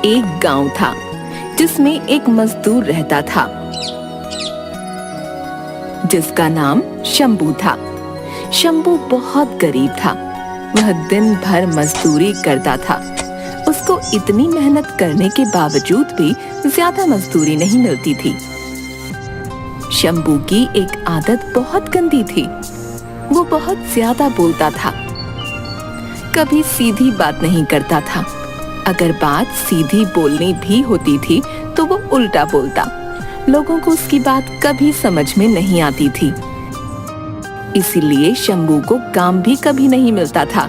एक गांव था जिसमें एक मजदूर रहता था जिसका नाम शंभू था। शंभू बहुत गरीब था। वह दिन भर मजदूरी करता था। उसको इतनी मेहनत करने के बावजूद भी ज्यादा मजदूरी नहीं मिलती थी। शंभू की एक आदत बहुत गंदी थी। वो बहुत ज्यादा बोलता था। कभी सीधी बात नहीं करता था। अगर बात सीधी बोलनी भी होती थी तो वो उल्टा बोलता। लोगों को उसकी बात कभी समझ में नहीं आती थी। इसीलिए शंभू को काम भी कभी नहीं मिलता था।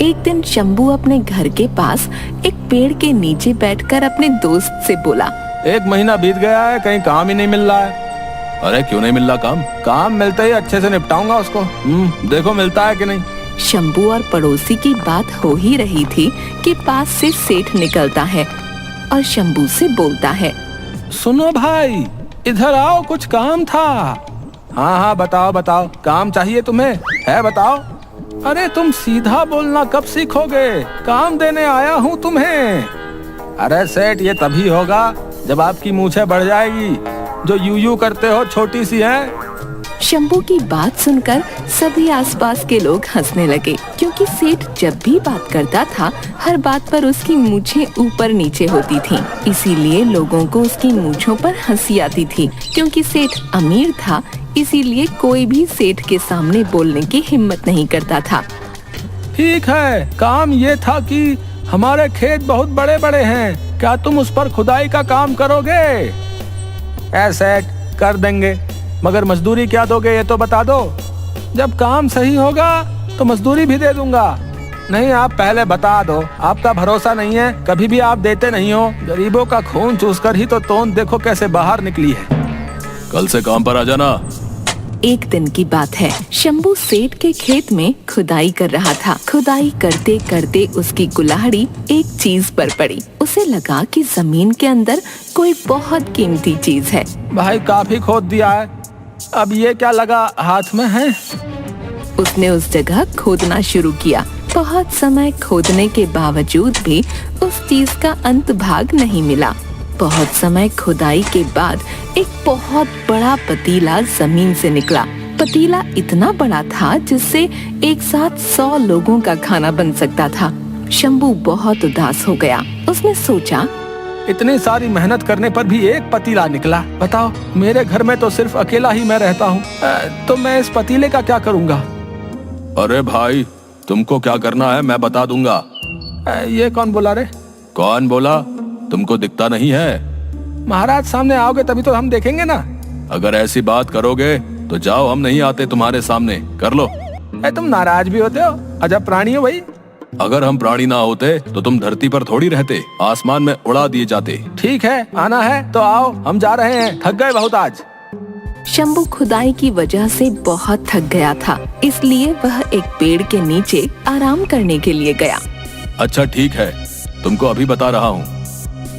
एक दिन शंभू अपने घर के पास एक पेड़ के नीचे बैठकर अपने दोस्त से बोला, 1 महीना बीत गया है, कहीं काम ही नहीं मिल रहा है। अरे क्यों नहीं मिल रहा काम? काम मिलते ही अच्छे से निपटाऊंगा उसको। देखो मिलता है कि नहीं। शंभू और पड़ोसी की बात हो ही रही थी कि पास से सेठ निकलता है और शंभू से बोलता है, सुनो भाई, इधर आओ, कुछ काम था। हाँ बताओ बताओ, काम चाहिए तुम्हें? है बताओ। अरे तुम सीधा बोलना कब सीखोगे? काम देने आया हूँ तुम्हें। अरे सेठ, ये तभी होगा जब आपकी मूछें बढ़ जाएगी। जो यूं करते हो छोटी सी है। शंभू की बात सुनकर सभी आसपास के लोग हंसने लगे, क्योंकि सेठ जब भी बात करता था हर बात पर उसकी मूछें ऊपर नीचे होती थीं। इसीलिए लोगों को उसकी मूछों पर हंसी आती थी। क्योंकि सेठ अमीर था, इसीलिए कोई भी सेठ के सामने बोलने की हिम्मत नहीं करता था। ठीक है, काम ये था कि हमारे खेत बहुत बड़े बड़े हैं, क्या तुम उस पर खुदाई का काम करोगे? सेठ, कर देंगे, मगर मजदूरी क्या दोगे ये तो बता दो। जब काम सही होगा तो मजदूरी भी दे दूंगा। नहीं, आप पहले बता दो। आपका भरोसा नहीं है, कभी भी आप देते नहीं हो। गरीबों का खून चूसकर ही तो तोंद देखो कैसे बाहर निकली है। कल से काम पर आ जाना। एक दिन की बात है, शंभू सेठ के खेत में खुदाई कर रहा था। खुदाई करते करते उसकी कुल्हाड़ी एक चीज पर पड़ी। उसे लगा कि जमीन के अंदर कोई बहुत कीमती चीज है। भाई काफी खोद दिया है, अब ये क्या लगा हाथ में है? उसने उस जगह खोदना शुरू किया। बहुत समय खोदने के बावजूद भी उस चीज का अंत भाग नहीं मिला। बहुत समय खुदाई के बाद एक बहुत बड़ा पतीला जमीन से निकला। पतीला इतना बड़ा था जिससे एक साथ 100 लोगों का खाना बन सकता था। शंभू बहुत उदास हो गया। उसने सोचा, इतनी सारी मेहनत करने पर भी एक पतीला निकला। बताओ, मेरे घर में तो सिर्फ अकेला ही मैं रहता हूँ, तो मैं इस पतीले का क्या करूँगा? अरे भाई, तुमको क्या करना है मैं बता दूंगा। ये कौन बोला रे? कौन बोला? तुमको दिखता नहीं है? महाराज सामने आओगे तभी तो हम देखेंगे ना। अगर ऐसी बात करोगे तो जाओ, हम नहीं आते तुम्हारे सामने। कर लो। तुम नाराज भी होते हो? अजब प्राणी हो भाई। अगर हम प्राणी ना होते तो तुम धरती पर थोड़ी रहते, आसमान में उड़ा दिए जाते। ठीक है, आना है तो आओ, हम जा रहे हैं, थक गए बहुत आज। शंभू खुदाई की वजह से बहुत थक गया था, इसलिए वह एक पेड़ के नीचे आराम करने के लिए गया। अच्छा ठीक है, तुमको अभी बता रहा हूँ।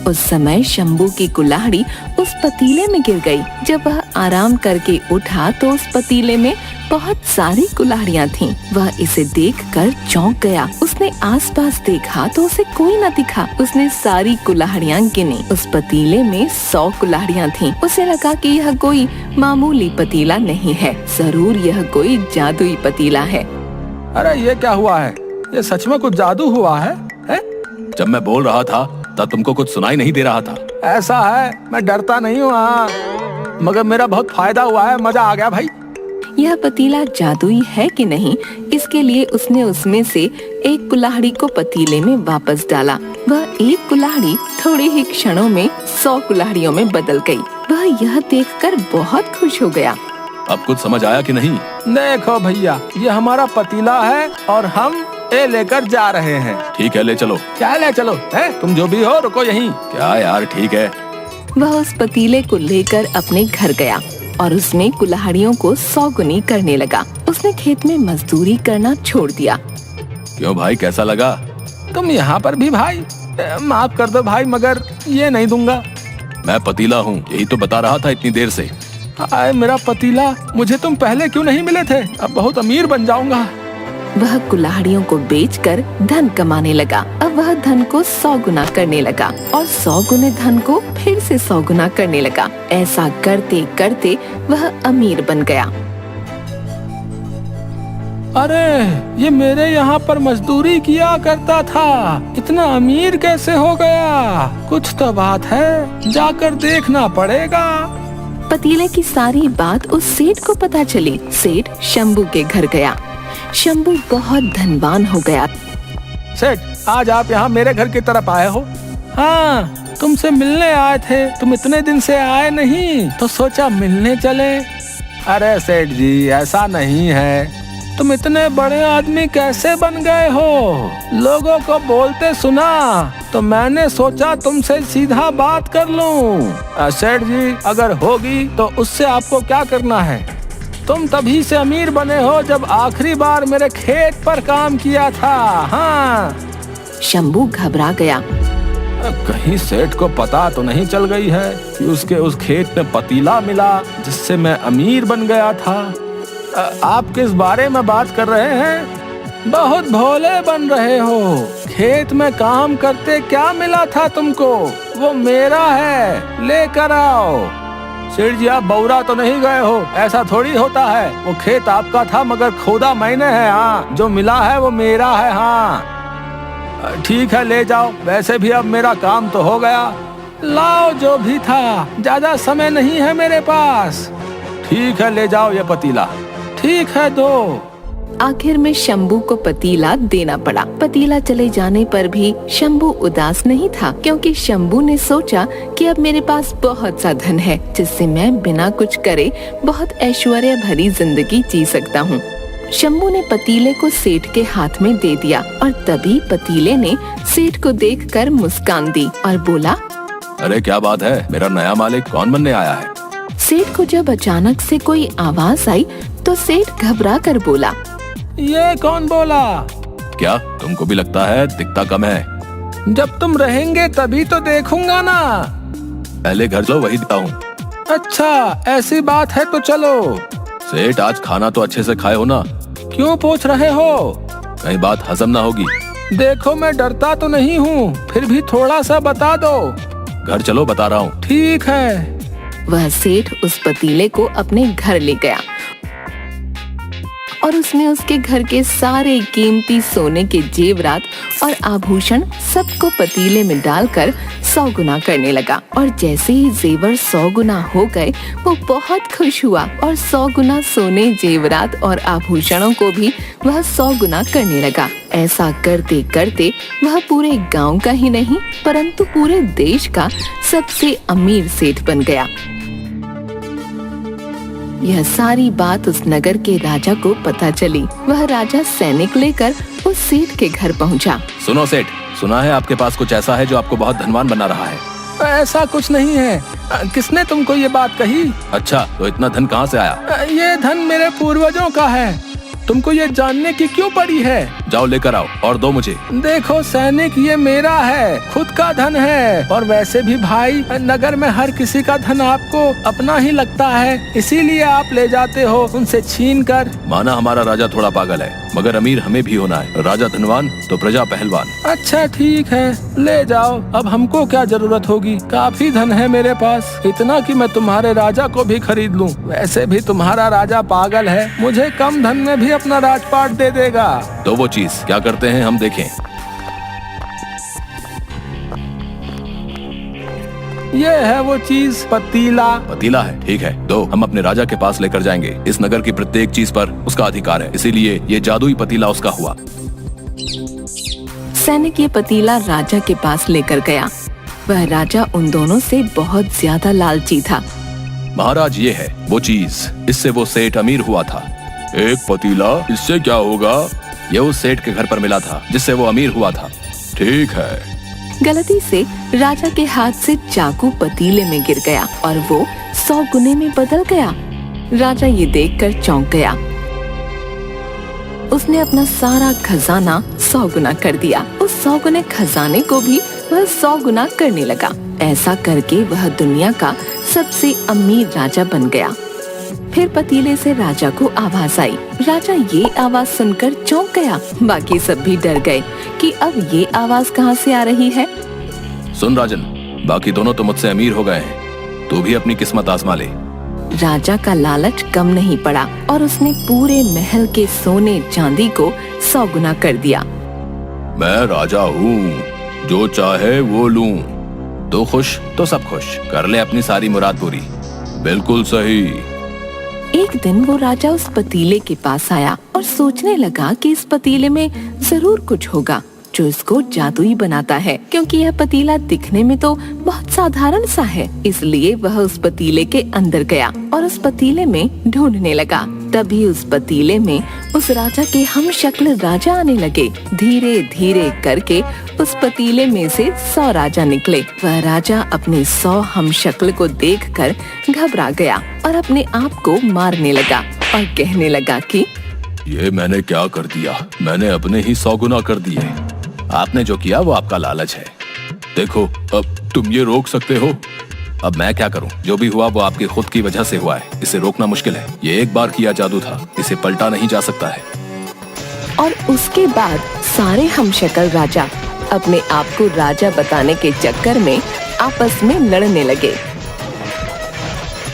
उस समय शंभू की कुल्हाड़ी उस पतीले में गिर गई। जब वह आराम करके उठा तो उस पतीले में बहुत सारी कुल्हाड़ियाँ थीं। वह इसे देखकर चौंक गया। उसने आसपास देखा तो उसे कोई न दिखा। उसने सारी कुल्हाड़ियाँ गिनी। उस पतीले में 100 कुल्हाड़ियाँ थीं। उसे लगा कि यह कोई मामूली पतीला नहीं है, जरूर यह कोई जादुई पतीला है। अरे ये क्या हुआ है? ये सच में कुछ जादू हुआ है? जब मैं बोल रहा था तब तुमको कुछ सुनाई नहीं दे रहा था। ऐसा है, मैं डरता नहीं हूँ, मगर मेरा बहुत फायदा हुआ है, मजा आ गया भाई। यह पतीला जादुई है कि नहीं, इसके लिए उसने उसमें से एक कुल्हाड़ी को पतीले में वापस डाला। वह एक कुल्हाड़ी थोड़े ही क्षणों में 100 कुल्हाड़ियों में बदल गई। वह यह देखकर बहुत खुश हो गया। अब कुछ समझ आया कि नहीं? देखो भैया, ये हमारा पतीला है और हम ये लेकर जा रहे हैं। ठीक है, ले चलो। क्या ले चलो? तुम जो भी हो, रुको यहीं। क्या यार, ठीक है। वह उस पतीले को लेकर अपने घर गया और उसमें कुल्हाड़ियों को 100 गुनी करने लगा। उसने खेत में मजदूरी करना छोड़ दिया। क्यों भाई, कैसा लगा? तुम यहाँ पर भी भाई? माफ कर दो भाई, मगर ये नहीं दूंगा। मैं पतीला हूँ, यही तो बता रहा था इतनी देर से। आए मेरा पतीला, मुझे तुम पहले क्यों नहीं मिले थे? अब बहुत अमीर बन जाऊंगा। वह कुल्हाड़ियों को बेचकर धन कमाने लगा। अब वह धन को 100 गुना करने लगा और 100 गुने धन को फिर से 100 गुना करने लगा। ऐसा करते करते वह अमीर बन गया। अरे, ये मेरे यहाँ पर मजदूरी किया करता था, इतना अमीर कैसे हो गया? कुछ तो बात है, जाकर देखना पड़ेगा। पतीले की सारी बात उस सेठ को पता चली। सेठ शंभू के घर गया। शंभू बहुत धनवान हो गया। सेठ, आज आप यहाँ मेरे घर की तरफ आए हो? हाँ, तुमसे मिलने आए थे। तुम इतने दिन से आए नहीं, तो सोचा मिलने चले। अरे सेठ जी, ऐसा नहीं है। तुम इतने बड़े आदमी कैसे बन गए हो? लोगों को बोलते सुना तो मैंने सोचा तुमसे सीधा बात कर लूं। सेठ जी, अगर होगी तो उससे आपको क्या करना है? तुम तभी से अमीर बने हो जब आखिरी बार मेरे खेत पर काम किया था। हाँ। शंभू घबरा गया। कहीं सेठ को पता तो नहीं चल गई है कि उसके उस खेत में पतीला मिला जिससे मैं अमीर बन गया था। आप किस बारे में बात कर रहे हैं? बहुत भोले बन रहे हो। खेत में काम करते क्या मिला था तुमको? वो मेरा है, लेकर आओ। सेठ जी, आप बौरा तो नहीं गए हो? ऐसा थोड़ी होता है। वो खेत आपका था मगर खोदा मैंने है। हाँ, जो मिला है वो मेरा है। हाँ ठीक है, ले जाओ। वैसे भी अब मेरा काम तो हो गया। लाओ जो भी था, ज्यादा समय नहीं है मेरे पास। ठीक है, ले जाओ ये पतीला। ठीक है, दो। आखिर में शंभू को पतीला देना पड़ा। पतीला चले जाने पर भी शंभू उदास नहीं था, क्योंकि शंभू ने सोचा कि अब मेरे पास बहुत सा धन है जिससे मैं बिना कुछ करे बहुत ऐश्वर्य भरी जिंदगी जी सकता हूँ। शंभू ने पतीले को सेठ के हाथ में दे दिया और तभी पतीले ने सेठ को देखकर मुस्कान दी और बोला, अरे क्या बात है, मेरा नया मालिक कौन बनने आया है? सेठ को जब अचानक से कोई आवाज आई तो सेठ घबरा कर बोला, ये कौन बोला? क्या तुमको भी लगता है दिखता कम है? जब तुम रहेंगे तभी तो देखूंगा ना। पहले घर चलो, वही दिखता हूँ। अच्छा, ऐसी बात है तो चलो। सेठ, आज खाना तो अच्छे से खाए हो ना? क्यों पूछ रहे हो? कहीं बात हजम ना होगी। देखो, मैं डरता तो नहीं हूँ, फिर भी थोड़ा सा बता दो। घर चलो, बता रहा हूँ। ठीक है। वह सेठ उस पतीले को अपने घर ले गया और उसने उसके घर के सारे कीमती सोने के जेवरात और आभूषण सबको पतीले में डालकर 100 गुना करने लगा। और जैसे ही जेवर 100 गुना हो गए, वो बहुत खुश हुआ और 100 गुना सोने, जेवरात और आभूषणों को भी वह 100 गुना करने लगा। ऐसा करते करते वह पूरे गांव का ही नहीं परंतु पूरे देश का सबसे अमीर सेठ बन गया। यह सारी बात उस नगर के राजा को पता चली। वह राजा सैनिक लेकर उस सेठ के घर पहुंचा। सुनो सेठ, सुना है आपके पास कुछ ऐसा है जो आपको बहुत धनवान बना रहा है। ऐसा कुछ नहीं है। किसने तुमको ये बात कही? अच्छा, तो इतना धन कहाँ से आया? ये धन मेरे पूर्वजों का है। तुमको ये जानने की क्यों पड़ी है? जाओ लेकर आओ और दो मुझे। देखो सैनिक, ये मेरा है, खुद का धन है। और वैसे भी भाई, नगर में हर किसी का धन आपको अपना ही लगता है, इसीलिए आप ले जाते हो उनसे छीन कर। माना हमारा राजा थोड़ा पागल है, मगर अमीर हमें भी होना है। राजा धनवान तो प्रजा पहलवान। अच्छा ठीक है, ले जाओ। अब हमको क्या जरूरत होगी, काफी धन है मेरे पास, इतना कि मैं तुम्हारे राजा को भी खरीद लूं। वैसे भी तुम्हारा राजा पागल है, मुझे कम धन में भी अपना राजपाट दे देगा। तो वो चीज क्या करते हैं हम देखें। ये है वो चीज, पतीला। पतीला है, ठीक है, दो। हम अपने राजा के पास लेकर जाएंगे। इस नगर की प्रत्येक चीज पर उसका अधिकार है, इसीलिए ये जादुई पतीला उसका हुआ। सैनिक ये पतीला राजा के पास लेकर गया। वह राजा उन दोनों से बहुत ज्यादा लालची था। महाराज, ये है वो चीज, इससे वो सेठ अमीर हुआ था। एक पतीला, इससे क्या होगा? ये उस सेठ के घर पर मिला था जिससे वो अमीर हुआ था। ठीक है। गलती से राजा के हाथ से चाकू पतीले में गिर गया और वो 100 गुने में बदल गया। राजा ये देखकर चौंक गया। उसने अपना सारा खजाना 100 गुना कर दिया। उस 100 गुने खजाने को भी वह 100 गुना करने लगा। ऐसा करके वह दुनिया का सबसे अमीर राजा बन गया। फिर पतीले से राजा को आवाज आई। राजा ये आवाज सुनकर चौंक गया। बाकी सब भी डर गए कि अब ये आवाज कहाँ से आ रही है। सुन राजन, बाकी दोनों तो मुझसे अमीर हो गए हैं, तू भी अपनी किस्मत आजमा ले। राजा का लालच कम नहीं पड़ा और उसने पूरे महल के सोने चांदी को 100 गुना कर दिया। मैं राजा हूँ, जो चाहे वो लूं। तो खुश तो सब खुश, कर ले अपनी सारी मुराद पूरी। बिल्कुल सही। एक दिन वो राजा उस पतीले के पास आया और सोचने लगा कि इस पतीले में जरूर कुछ होगा जो इसको जादुई बनाता है, क्योंकि यह पतीला दिखने में तो बहुत साधारण सा है। इसलिए वह उस पतीले के अंदर गया और उस पतीले में ढूंढने लगा। तभी उस पतीले में उस राजा के हम शक्ल राजा आने लगे। धीरे धीरे करके उस पतीले में से 100 राजा निकले। वह राजा अपने 100 हम शक्ल को देखकर घबरा गया और अपने आप को मारने लगा और कहने लगा कि ये मैंने क्या कर दिया, मैंने अपने ही 100 गुना कर दिए। आपने जो किया वो आपका लालच है। देखो, अब तुम ये रोक सकते हो। अब मैं क्या करूं? जो भी हुआ वो आपकी खुद की वजह से हुआ है, इसे रोकना मुश्किल है। ये एक बार किया जादू था, इसे पलटा नहीं जा सकता है। और उसके बाद सारे हमशक्ल राजा अपने आप को राजा बताने के चक्कर में आपस में लड़ने लगे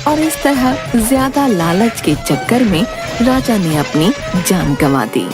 और इस तरह ज्यादा लालच के चक्कर में राजा ने अपनी जान गंवा दी।